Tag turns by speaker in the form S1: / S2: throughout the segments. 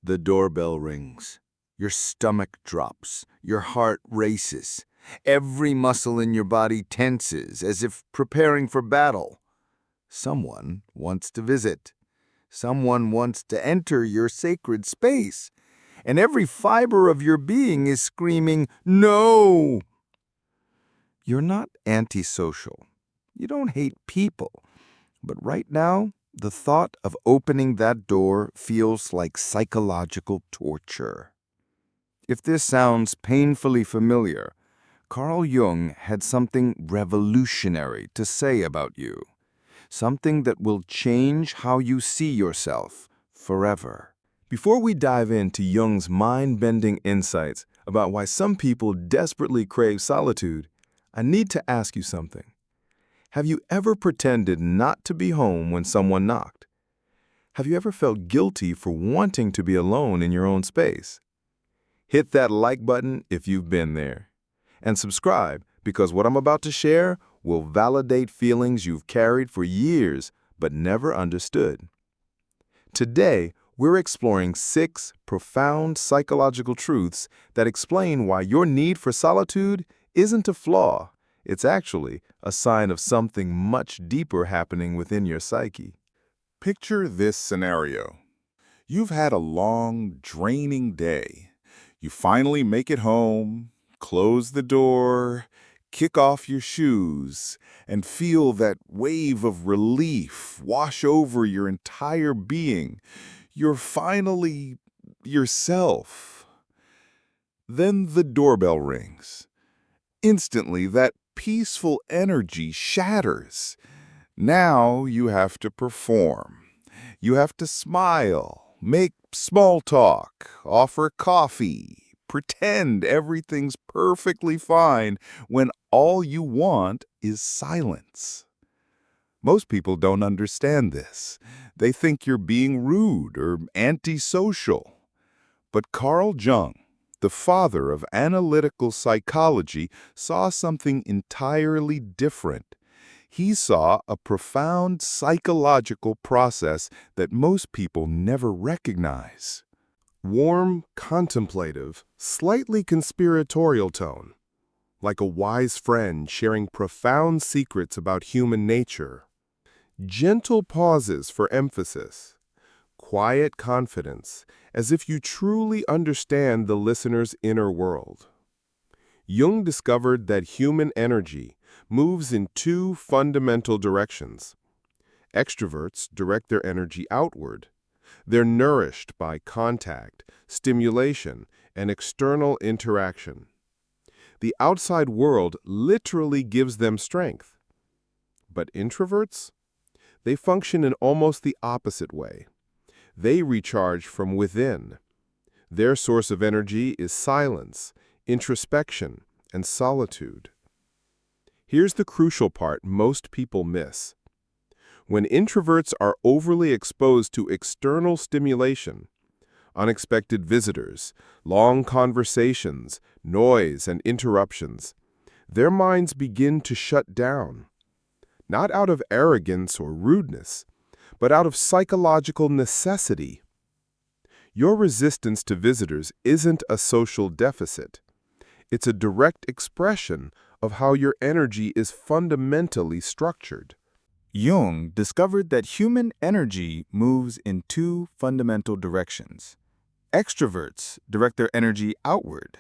S1: The doorbell rings. Your stomach drops. Your heart races. Every muscle in your body tenses as if preparing for battle. Someone wants to visit. Someone wants to enter your sacred space. And every fiber of your being is screaming, "No!" You're not antisocial. You don't hate people. But right now, the thought of opening that door feels like psychological torture. If this sounds painfully familiar, Carl Jung had something revolutionary to say about you. Something that will change how you see yourself forever.
S2: Before we dive into Jung's mind-bending insights about why some people desperately crave solitude, I need to ask you something. Have you ever pretended not to be home when someone knocked? Have you ever felt guilty for wanting to be alone in your own space? Hit that like button if you've been there. And subscribe, because what I'm about to share will validate feelings you've carried for years but never understood. Today, we're exploring 6 profound psychological truths that explain why your need for solitude isn't a flaw. It's actually a sign of something much deeper happening within your psyche.
S3: Picture this scenario. You've had a long, draining day. You finally make it home, close the door, kick off your shoes, and feel that wave of relief wash over your entire being. You're finally yourself. Then the doorbell rings. Instantly, that peaceful energy shatters. Now you have to perform. You have to smile, make small talk, offer coffee, pretend everything's perfectly fine when all you want is silence. Most people don't understand this. They think you're being rude or antisocial. But Carl Jung, the father of analytical psychology, saw something entirely different. He saw a profound psychological process that most people never recognize.
S4: Warm, contemplative, slightly conspiratorial tone, like a wise friend sharing profound secrets about human nature. Gentle pauses for emphasis. Quiet confidence, as if you truly understand the listener's inner world. Jung discovered that human energy moves in 2 fundamental directions. Extroverts direct their energy outward. They're nourished by contact, stimulation, and external interaction. The outside world literally gives them strength. But introverts? They function in almost the opposite way. They recharge from within. Their source of energy is silence, introspection, and solitude. Here's the crucial part most people miss. When introverts are overly exposed to external stimulation, unexpected visitors, long conversations, noise, and interruptions, their minds begin to shut down. Not out of arrogance or rudeness, but out of psychological necessity. Your resistance to visitors isn't a social deficit. It's a direct expression of how your energy is fundamentally structured.
S2: Jung discovered that human energy moves in 2 fundamental directions. Extroverts direct their energy outward.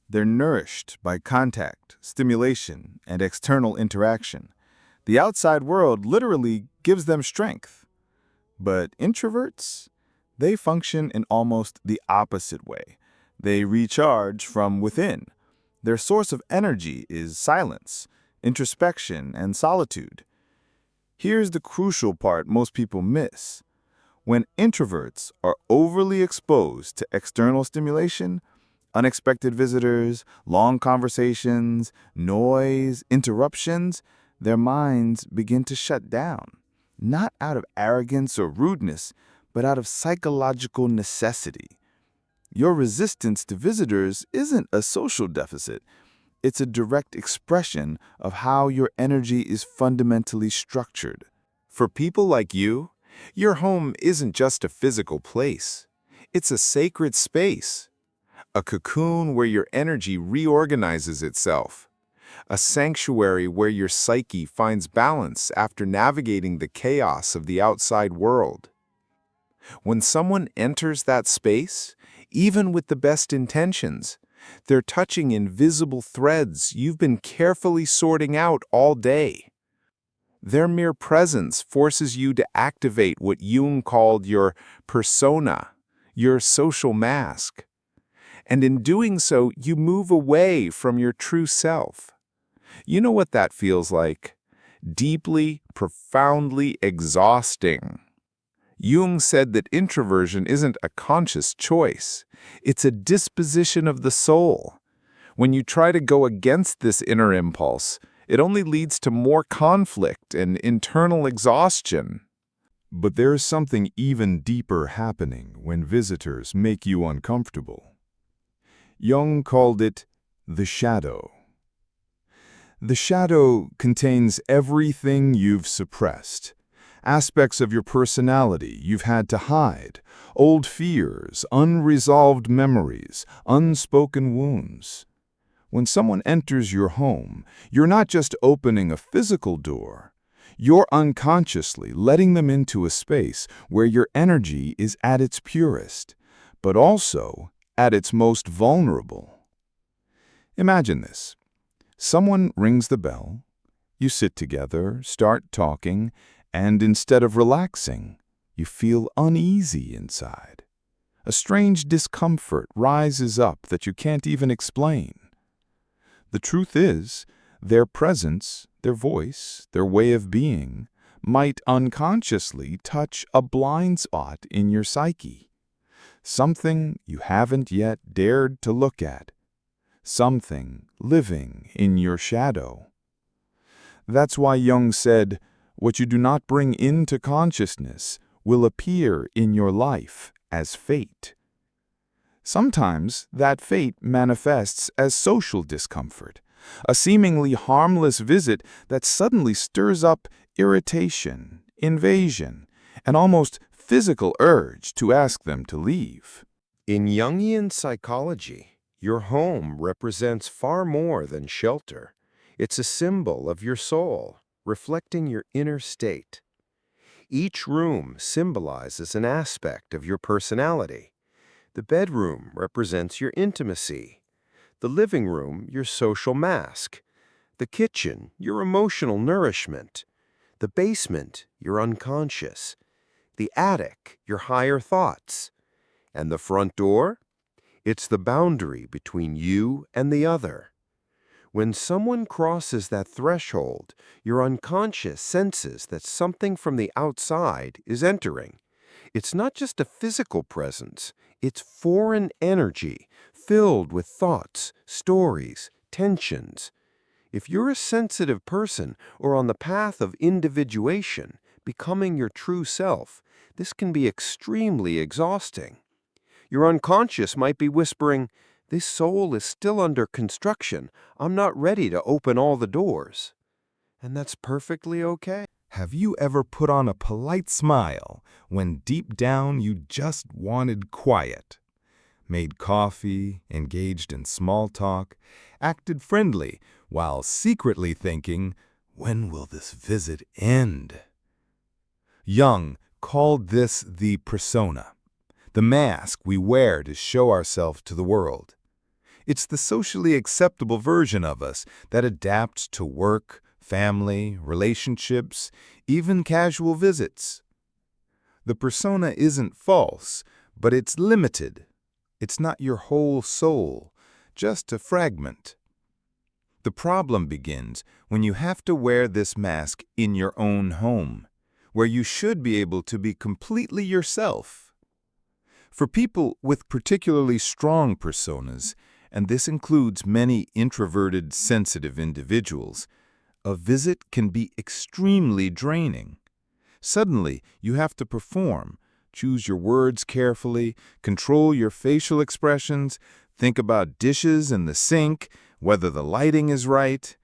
S2: They're nourished by contact, stimulation, and external interaction. The outside world literally gives them strength. But introverts, they function in almost the opposite way. They recharge from within. Their source of energy is silence, introspection, and solitude. Here's the crucial part most people miss. When introverts are overly exposed to external stimulation, unexpected visitors, long conversations, noise, interruptions, their minds begin to shut down. Not out of arrogance or rudeness, but out of psychological necessity. Your resistance to visitors isn't a social deficit. It's a direct expression of how your energy is fundamentally structured.
S5: For people like you, your home isn't just a physical place.
S3: It's a sacred space, a cocoon where your energy reorganizes itself, a sanctuary where your psyche finds balance after navigating the chaos of the outside world. When someone enters that space, even with the best intentions, they're touching invisible threads you've been carefully sorting out all day. Their mere presence forces you to activate what Jung called your persona, your social mask. And in doing so, you move away from your true self. You know what that feels like? Deeply, profoundly exhausting. Jung said that introversion isn't a conscious choice. It's a disposition of the soul. When you try to go against this inner impulse, it only leads to more conflict and internal exhaustion.
S2: But there's something even deeper happening when visitors make you uncomfortable. Jung called it the shadow. The shadow contains everything you've suppressed. Aspects of your personality you've had to hide, old fears, unresolved memories, unspoken wounds. When someone enters your home, you're not just opening a physical door. You're unconsciously letting them into a space where your energy is at its purest, but also at its most vulnerable. Imagine this. Someone rings the bell. You sit together, start talking, and instead of relaxing, you feel uneasy inside. A strange discomfort rises up that you can't even explain. The truth is, their presence, their voice, their way of being, might unconsciously touch a blind spot in your psyche. Something you haven't yet dared to look at. Something living in your shadow. That's why Jung said, what you do not bring into consciousness will appear in your life as fate. Sometimes that fate manifests as social discomfort, a seemingly harmless visit that suddenly stirs up irritation, invasion, an almost physical urge to ask them to leave.
S5: In Jungian psychology, your home represents far more than shelter. It's a symbol of your soul, reflecting your inner state. Each room symbolizes an aspect of your personality. The bedroom represents your intimacy. The living room, your social mask. The kitchen, your emotional nourishment. The basement, your unconscious. The attic, your higher thoughts. And the front door? It's the boundary between you and the other. When someone crosses that threshold, your unconscious senses that something from the outside is entering. It's not just a physical presence, it's foreign energy, filled with thoughts, stories, tensions. If you're a sensitive person or on the path of individuation, becoming your true self, this can be extremely exhausting. Your unconscious might be whispering, "This soul is still under construction. I'm not ready to open all the doors." And that's perfectly okay.
S2: Have you ever put on a polite smile when deep down you just wanted quiet? Made coffee, engaged in small talk, acted friendly while secretly thinking, when will this visit end? Jung called this the persona, the mask we wear to show ourselves to the world. It's the socially acceptable version of us that adapts to work, family, relationships, even casual visits. The persona isn't false, but it's limited. It's not your whole soul, just a fragment. The problem begins when you have to wear this mask in your own home, where you should be able to be completely yourself. For people with particularly strong personas, and this includes many introverted, sensitive individuals, a visit can be extremely draining. Suddenly, you have to perform, choose your words carefully, control your facial expressions, think about dishes in the sink, whether the lighting is right.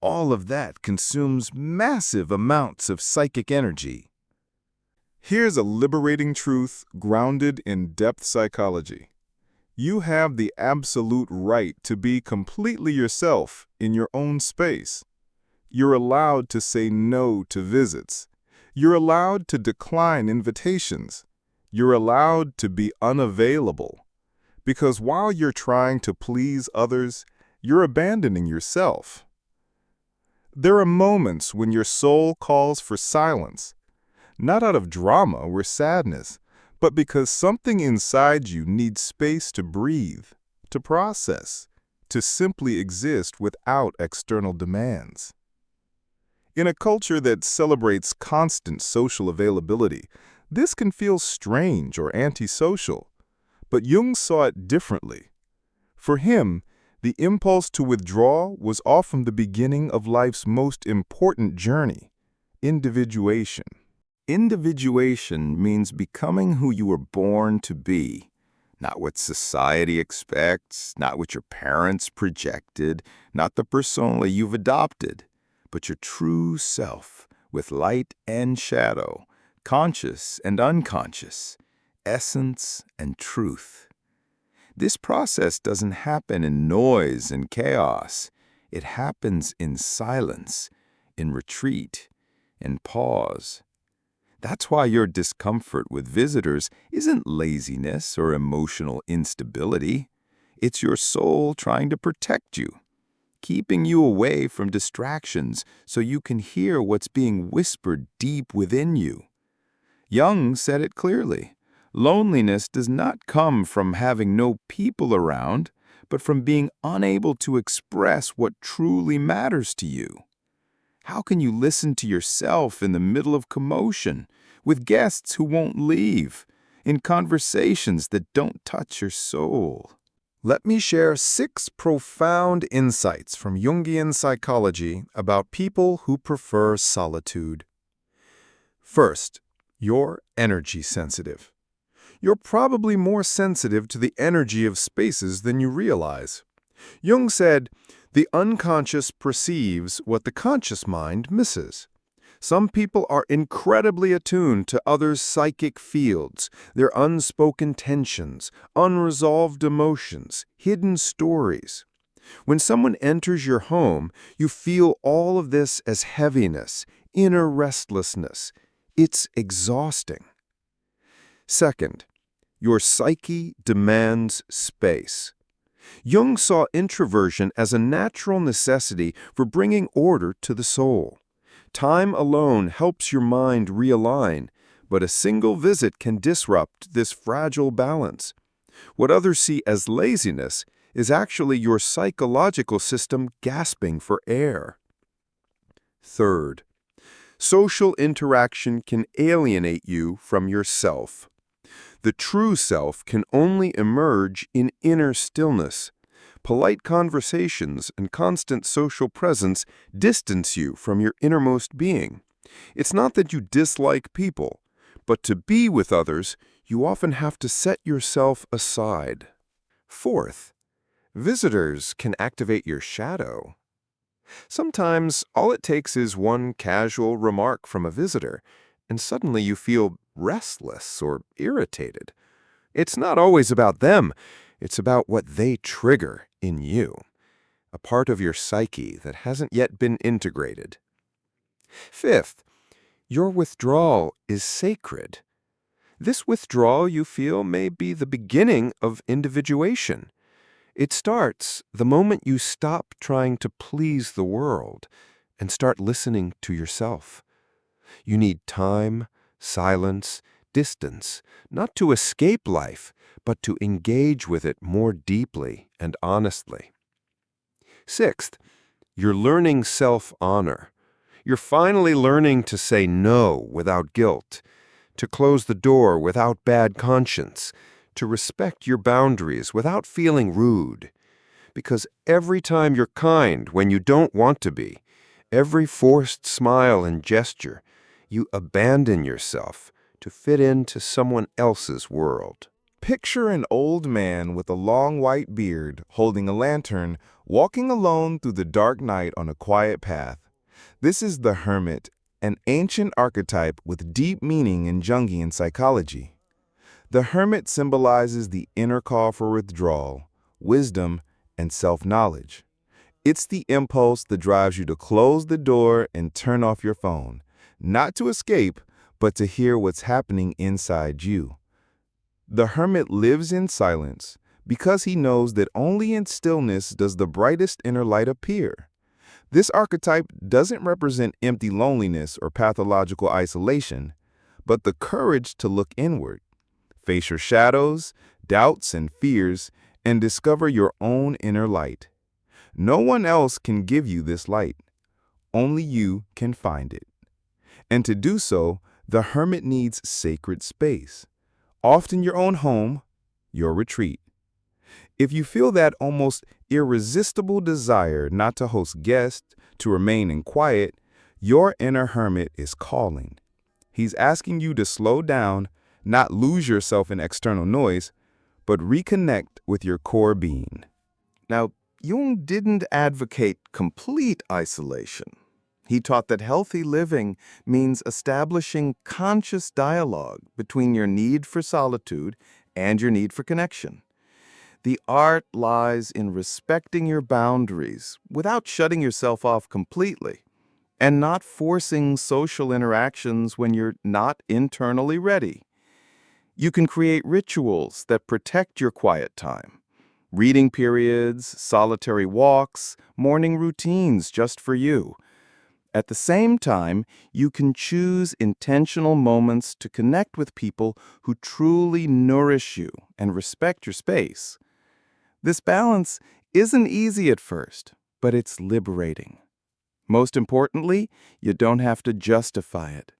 S2: All of that consumes massive amounts of psychic energy. Here's a liberating truth grounded in depth psychology. You have the absolute right to be completely yourself in your own space. You're allowed to say no to visits. You're allowed to decline invitations. You're allowed to be unavailable. Because while you're trying to please others, you're abandoning yourself. There are moments when your soul calls for silence, not out of drama or sadness, but because something inside you needs space to breathe, to process, to simply exist without external demands. In a culture that celebrates constant social availability, this can feel strange or antisocial, but Jung saw it differently. For him, the impulse to withdraw was often the beginning of life's most important journey, individuation.
S1: Individuation means becoming who you were born to be, not what society expects, not what your parents projected, not the persona you've adopted, but your true self, with light and shadow, conscious and unconscious, essence and truth. This process doesn't happen in noise and chaos. It happens in silence, in retreat, in pause. That's why your discomfort with visitors isn't laziness or emotional instability. It's your soul trying to protect you, keeping you away from distractions so you can hear what's being whispered deep within you. Jung said it clearly. Loneliness does not come from having no people around, but from being unable to express what truly matters to you. How can you listen to yourself in the middle of commotion, with guests who won't leave, in conversations that don't touch your soul?
S5: Let me share 6 profound insights from Jungian psychology about people who prefer solitude. First, you're energy sensitive. You're probably more sensitive to the energy of spaces than you realize. Jung said, "The unconscious perceives what the conscious mind misses." Some people are incredibly attuned to others' psychic fields, their unspoken tensions, unresolved emotions, hidden stories. When someone enters your home, you feel all of this as heaviness, inner restlessness. It's exhausting. Second, your psyche demands space. Jung saw introversion as a natural necessity for bringing order to the soul. Time alone helps your mind realign, but a single visit can disrupt this fragile balance. What others see as laziness is actually your psychological system gasping for air. Third, social interaction can alienate you from yourself. The true self can only emerge in inner stillness. Polite conversations and constant social presence distance you from your innermost being. It's not that you dislike people, but to be with others, you often have to set yourself aside. Fourth, visitors can activate your shadow. Sometimes all it takes is one casual remark from a visitor, and suddenly you feel restless or irritated. It's not always about them. It's about what they trigger in you, a part of your psyche that hasn't yet been integrated. Fifth, your withdrawal is sacred. This withdrawal you feel may be the beginning of individuation. It starts the moment you stop trying to please the world and start listening to yourself. You need time, silence, distance, not to escape life, but to engage with it more deeply and honestly. Sixth, you're learning self-honor. You're finally learning to say no without guilt, to close the door without bad conscience, to respect your boundaries without feeling rude. Because every time you're kind when you don't want to be, every forced smile and gesture, you abandon yourself to fit into someone else's world.
S2: Picture an old man with a long white beard holding a lantern, walking alone through the dark night on a quiet path. This is the hermit, an ancient archetype with deep meaning in Jungian psychology. The hermit symbolizes the inner call for withdrawal, wisdom, and self-knowledge. It's the impulse that drives you to close the door and turn off your phone, not to escape, but to hear what's happening inside you. The hermit lives in silence because he knows that only in stillness does the brightest inner light appear. This archetype doesn't represent empty loneliness or pathological isolation, but the courage to look inward, face your shadows, doubts, and fears, and discover your own inner light. No one else can give you this light. Only you can find it. And to do so, the hermit needs sacred space, often your own home, your retreat. If you feel that almost irresistible desire not to host guests, to remain in quiet, your inner hermit is calling. He's asking you to slow down, not lose yourself in external noise, but reconnect with your core being.
S5: Now, Jung didn't advocate complete isolation. He taught that healthy living means establishing conscious dialogue between your need for solitude and your need for connection. The art lies in respecting your boundaries without shutting yourself off completely, and not forcing social interactions when you're not internally ready. You can create rituals that protect your quiet time. Reading periods, solitary walks, morning routines just for you. At the same time, you can choose intentional moments to connect with people who truly nourish you and respect your space. This balance isn't easy at first, but it's liberating. Most importantly, you don't have to justify it.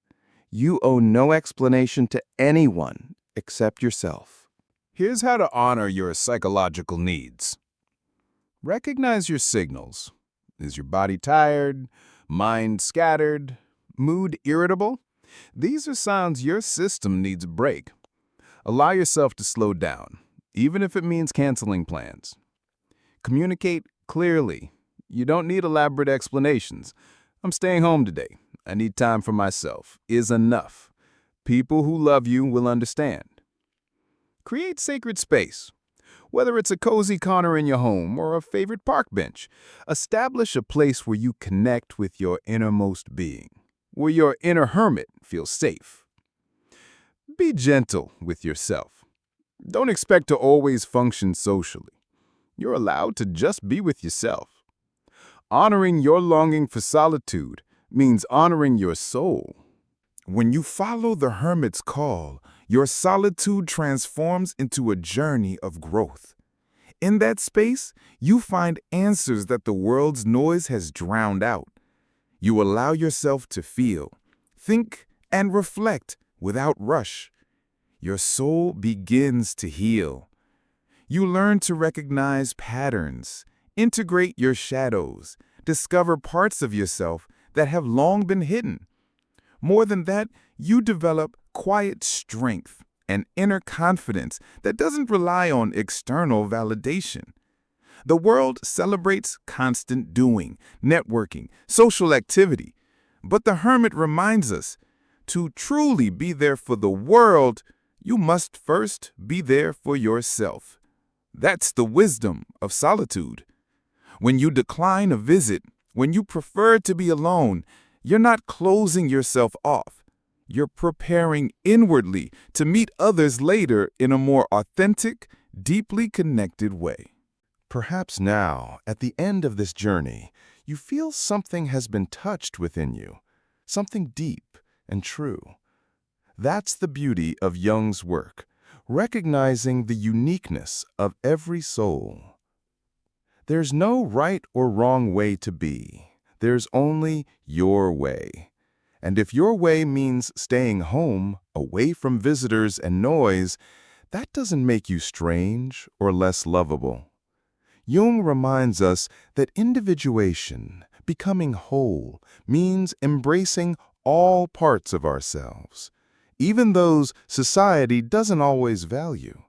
S5: You owe no explanation to anyone except yourself.
S2: Here's how to honor your psychological needs. Recognize your signals. Is your body tired? Mind scattered? Mood irritable? These are signs your system needs a break. Allow yourself to slow down, even if it means canceling plans. Communicate clearly. You don't need elaborate explanations. I'm staying home today. I need time for myself is enough. People who love you will understand. Create sacred space. Whether it's a cozy corner in your home or a favorite park bench, establish a place where you connect with your innermost being, where your inner hermit feels safe. Be gentle with yourself. Don't expect to always function socially. You're allowed to just be with yourself. Honoring your longing for solitude means honoring your soul.
S3: When you follow the hermit's call, your solitude transforms into a journey of growth. In that space, you find answers that the world's noise has drowned out. You allow yourself to feel, think, and reflect without rush. Your soul begins to heal. You learn to recognize patterns, integrate your shadows, discover parts of yourself that have long been hidden. More than that, you develop quiet strength and inner confidence that doesn't rely on external validation. The world celebrates constant doing, networking, social activity. But the hermit reminds us, to truly be there for the world, you must first be there for yourself. That's the wisdom of solitude. When you decline a visit, when you prefer to be alone, you're not closing yourself off. You're preparing inwardly to meet others later in a more authentic, deeply connected way.
S5: Perhaps now, at the end of this journey, you feel something has been touched within you, something deep and true. That's the beauty of Jung's work, recognizing the uniqueness of every soul. There's no right or wrong way to be. There's only your way. And if your way means staying home, away from visitors and noise, that doesn't make you strange or less lovable. Jung reminds us that individuation, becoming whole, means embracing all parts of ourselves, even those society doesn't always value.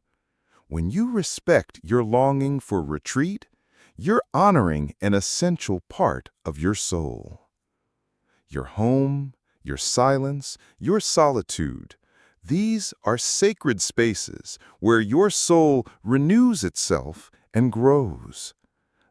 S5: When you respect your longing for retreat, you're honoring an essential part of your soul. Your home,
S4: your silence, your solitude. These are sacred spaces where your soul renews itself and grows.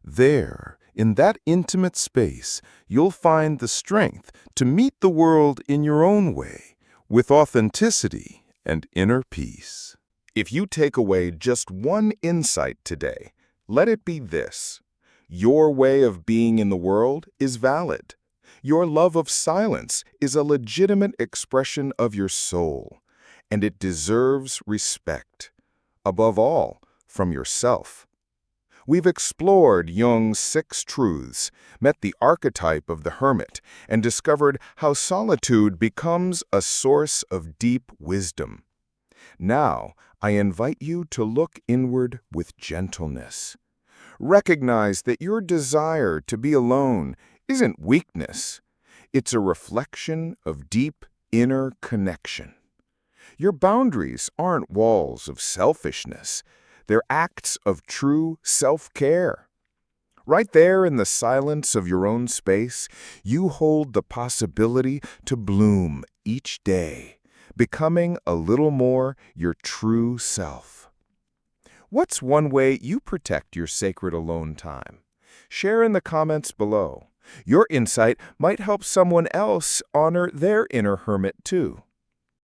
S4: There, in that intimate space, you'll find the strength to meet the world in your own way, with authenticity and inner peace.
S3: If you take away just one insight today, let it be this: your way of being in the world is valid. Your love of silence is a legitimate expression of your soul, and it deserves respect, above all, from yourself. We've explored Jung's 6 truths, met the archetype of the hermit, and discovered how solitude becomes a source of deep wisdom. Now, I invite you to look inward with gentleness. Recognize that your desire to be alone isn't weakness. It's a reflection of deep inner connection. Your boundaries aren't walls of selfishness. They're acts of true self-care. Right there in the silence of your own space, you hold the possibility to bloom each day, becoming a little more your true self. What's one way you protect your sacred alone time? Share in the comments below. Your insight might help someone else honor their inner hermit too.